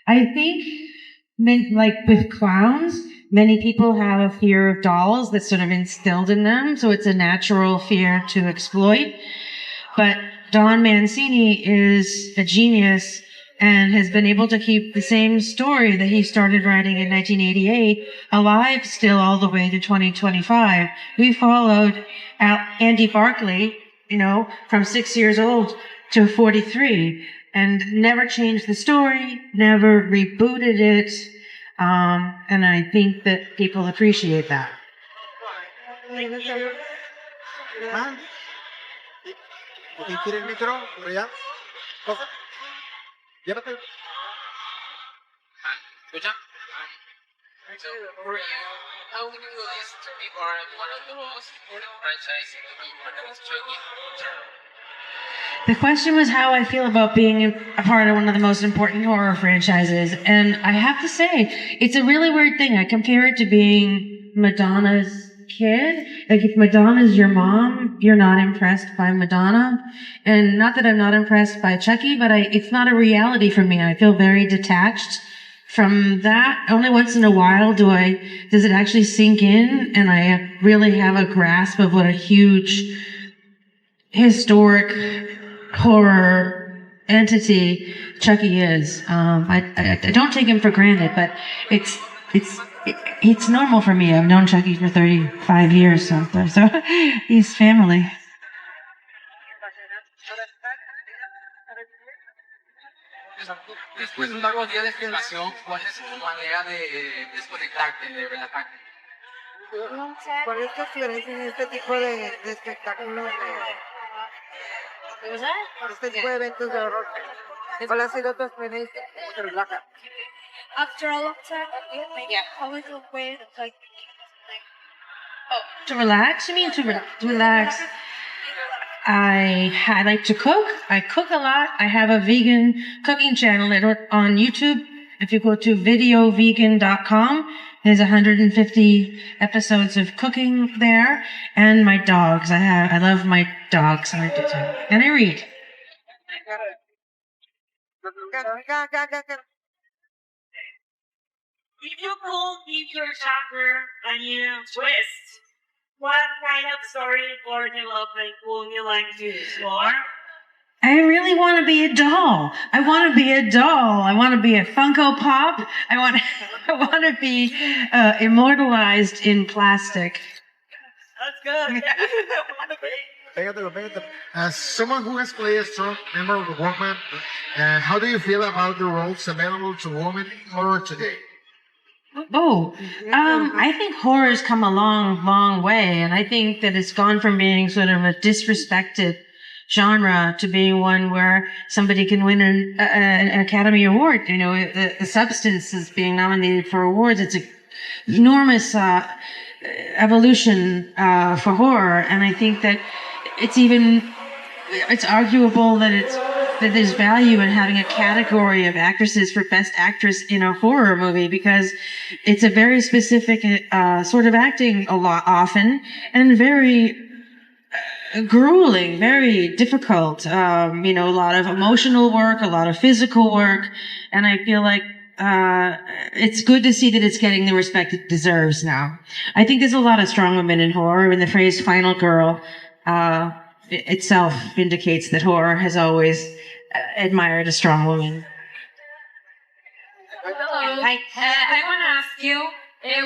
I think, like with clowns, many people have a fear of dolls that's sort of instilled in them, so it's a natural fear to exploit. But Don Mancini is a genius and has been able to keep the same story that he started writing in 1988 alive still all the way to 2025. We followed Andy Barclay, from 6 years old to 43, and never changed the story, never rebooted it. And I think that people appreciate that. ¿Quiere el micro? ¿Por allá? ¿Cosa? Llévate. ¿Escucha? So, for you, how would you list to be part of one of the most important franchises to be part of Chucky? The question was how I feel about being a part of one of the most important horror franchises. And I have to say, it's a really weird thing. I compare it to being Madonna's kid. Like, if Madonna's your mom, you're not impressed by Madonna. And not that I'm not impressed by Chucky, but it's not a reality for me. I feel very detached from that. Only once in a while does it actually sink in, and I really have a grasp of what a huge historic horror entity Chucky is. I don't take him for granted, but it's normal for me. I've known Chucky for 35 years, so he's family. Después de un largo día de filmación, ¿cuál es tu manera de desconectarte, de relajarte? ¿Cuál es tu experiencia en este tipo de espectáculos? Este tipo de eventos de horror. ¿Cuál ha sido tu experiencia? ¿Cómo te relaja? After a long time, how is the way like? To relax? You mean to relax? I like to cook. I cook a lot. I have a vegan cooking channel on YouTube. If you go to videovegan.com, there's 150 episodes of cooking there. And my dogs. I love my dogs. And I read. If you could give your chapter a new twist, what kind of story or development would you like to explore? I really want to be a doll. I want to be a doll. I want to be a Funko Pop. I want to be immortalized in plastic. That's good. As someone who has played a strong member of the woman, how do you feel about the roles available to women in horror today? I think horror's come a long, long way, and I think that it's gone from being sort of a disrespected genre to being one where somebody can win an Academy Award. The substance is being nominated for awards. It's an enormous evolution for horror, and I think that it's arguable that there's value in having a category of actresses for best actress in a horror movie, because it's a very specific sort of acting often, and very grueling, very difficult. A lot of emotional work, a lot of physical work, and I feel like it's good to see that it's getting the respect it deserves now. I think there's a lot of strong women in horror, and the phrase "final girl" itself indicates that horror has always admired a strong woman. Hi. I want to ask you,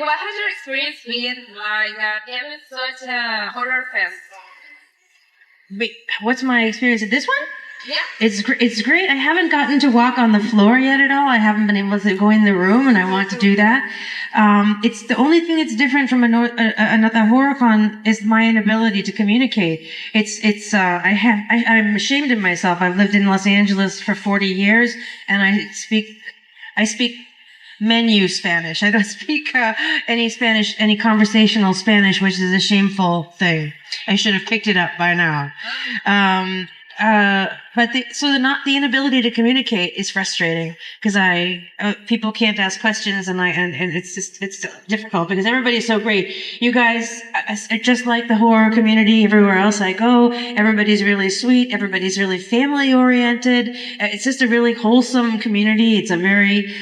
what has your experience been like in such a horror fest? Wait, what's my experience at this one? Yeah. It's great. I haven't gotten to walk on the floor yet at all. I haven't been able to go in the room, and I want to do that. It's the only thing that's different from another horror con is my inability to communicate. I'm ashamed of myself. I've lived in Los Angeles for 40 years, and I speak menu Spanish. I don't speak any conversational Spanish, which is a shameful thing. I should have picked it up by now. the inability to communicate is frustrating because people can't ask questions and it's difficult because everybody's so great. You guys are just like the horror community everywhere else I go. Everybody's really sweet. Everybody's really family oriented. It's just a really wholesome community. It's a very,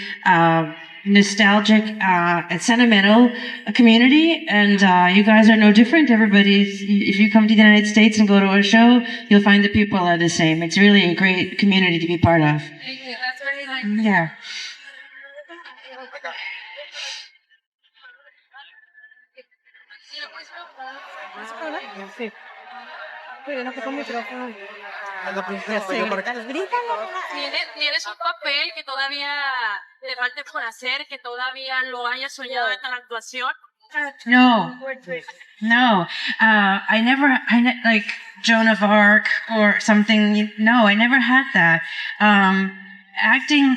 nostalgic and sentimental community, and you guys are no different. If you come to the United States and go to a show, you'll find the people are the same. It's really a great community to be part of. Thank you. That's really nice. Yeah. ¿Tienes un papel que todavía te falte por hacer, que todavía lo hayas soñado en la actuación? No. Like Joan of Arc or something. No, I never had that. Acting,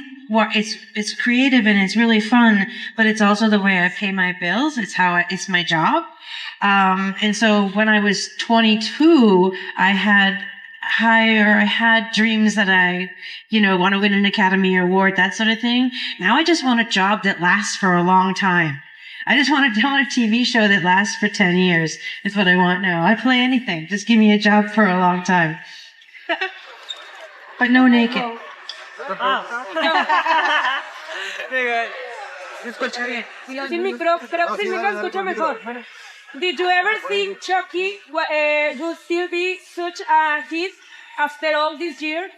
it's creative and it's really fun, but it's also the way I pay my bills. It's it's my job. And so when I was 22, I had dreams that I, want to win an Academy Award, that sort of thing. Now I just want a job that lasts for a long time. I just want a TV show that lasts for 10 years. That's what I want now. I play anything. Just give me a job for a long time. But no naked. Sin micro, pero sin micro escucho mejor. Did you ever think Chucky would still be such a hit after all these years?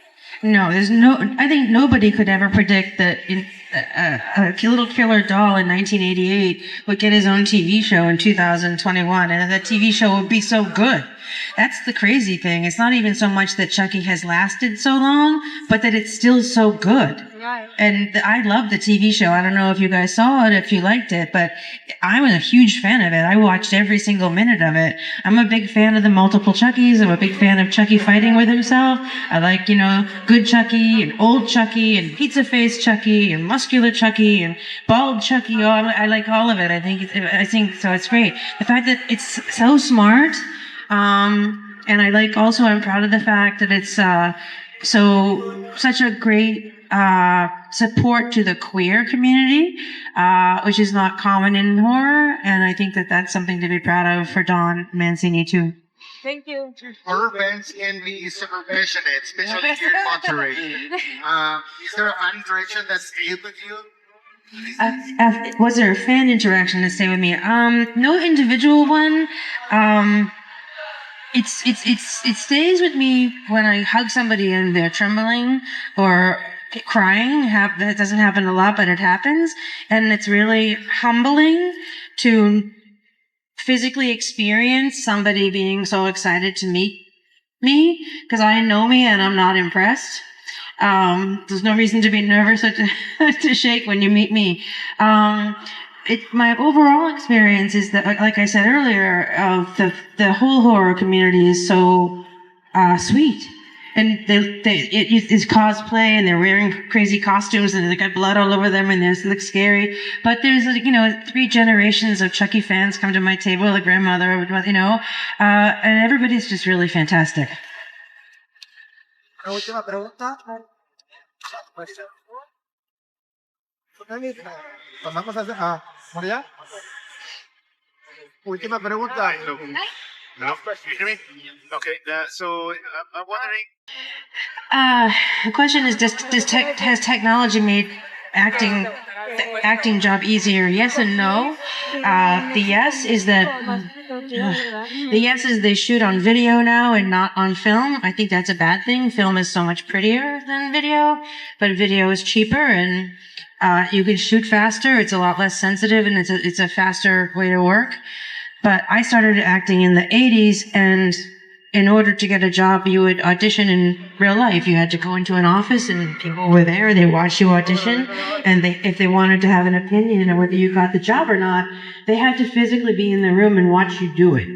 No, I think nobody could ever predict that a little killer doll in 1988 would get his own TV show in 2021, and that TV show would be so good. That's the crazy thing. It's not even so much that Chucky has lasted so long, but that it's still so good. Right. And I love the TV show. I don't know if you guys saw it, if you liked it, but I was a huge fan of it. I watched every single minute of it. I'm a big fan of the multiple Chuckies. I'm a big fan of Chucky fighting with himself. I like, good Chucky and old Chucky and pizza face Chucky and muscular Chucky and bald Chucky. Oh, I like all of it. I think so. It's great. The fact that it's so smart. And I'm proud of the fact that it's, such a great, support to the queer community, which is not common in horror. And I think that that's something to be proud of for Dawn Mancini too. Thank you. Horror fans can be super passionate, especially here in Monterey. Is there a fan interaction that stayed with you? Was there a fan interaction that stayed with me? No individual one. It stays with me when I hug somebody and they're trembling or crying. That doesn't happen a lot, but it happens. And it's really humbling to physically experience somebody being so excited to meet me, because I know me and I'm not impressed. There's no reason to be nervous or to shake when you meet me. My overall experience is that, like I said earlier, the whole horror community is so sweet, and it's cosplay, and they're wearing crazy costumes, and they got blood all over them, and it looks scary. But there's 3 generations of Chucky fans come to my table, the grandmother, and everybody's just really fantastic. Última pregunta. Pasamos a María. Última pregunta. No, you hear me? Okay, so I'm wondering. The question is, has technology made the acting job easier? Yes and no. The yes is they shoot on video now and not on film. I think that's a bad thing. Film is so much prettier than video, but video is cheaper and you can shoot faster. It's a lot less sensitive, and it's a faster way to work. But I started acting in the 80s, and in order to get a job, you would audition in real life. You had to go into an office, and people were there. They watched you audition, and if they wanted to have an opinion on whether you got the job or not, they had to physically be in the room and watch you do it.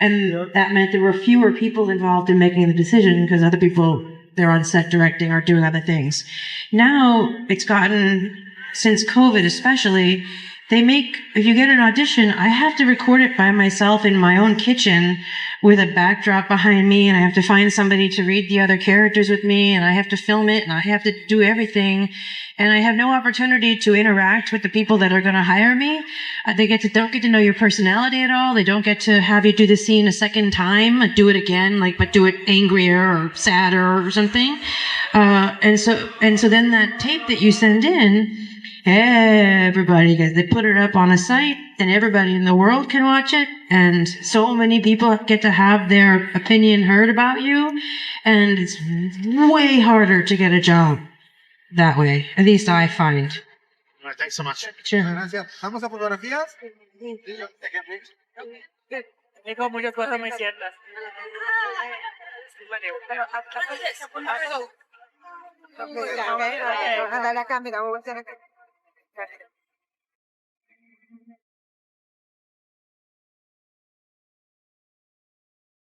And that meant there were fewer people involved in making the decision because other people, they're on set directing or doing other things. Now, it's gotten, since COVID especially, if you get an audition, I have to record it by myself in my own kitchen with a backdrop behind me, and I have to find somebody to read the other characters with me, and I have to film it, and I have to do everything. And I have no opportunity to interact with the people that are going to hire me. They don't get to know your personality at all. They don't get to have you do the scene a second time, do it again, but do it angrier or sadder or something. And so then that tape that you send in, they put it up on a site, and everybody in the world can watch it, and so many people get to have their opinion heard about you, and it's way harder to get a job that way. At least I find. All right, thanks so much. Sure. Gracias. ¿Vamos a fotografías? Tengo muchas cosas muy ciertas. Anda la cámara, vamos a hacer acá.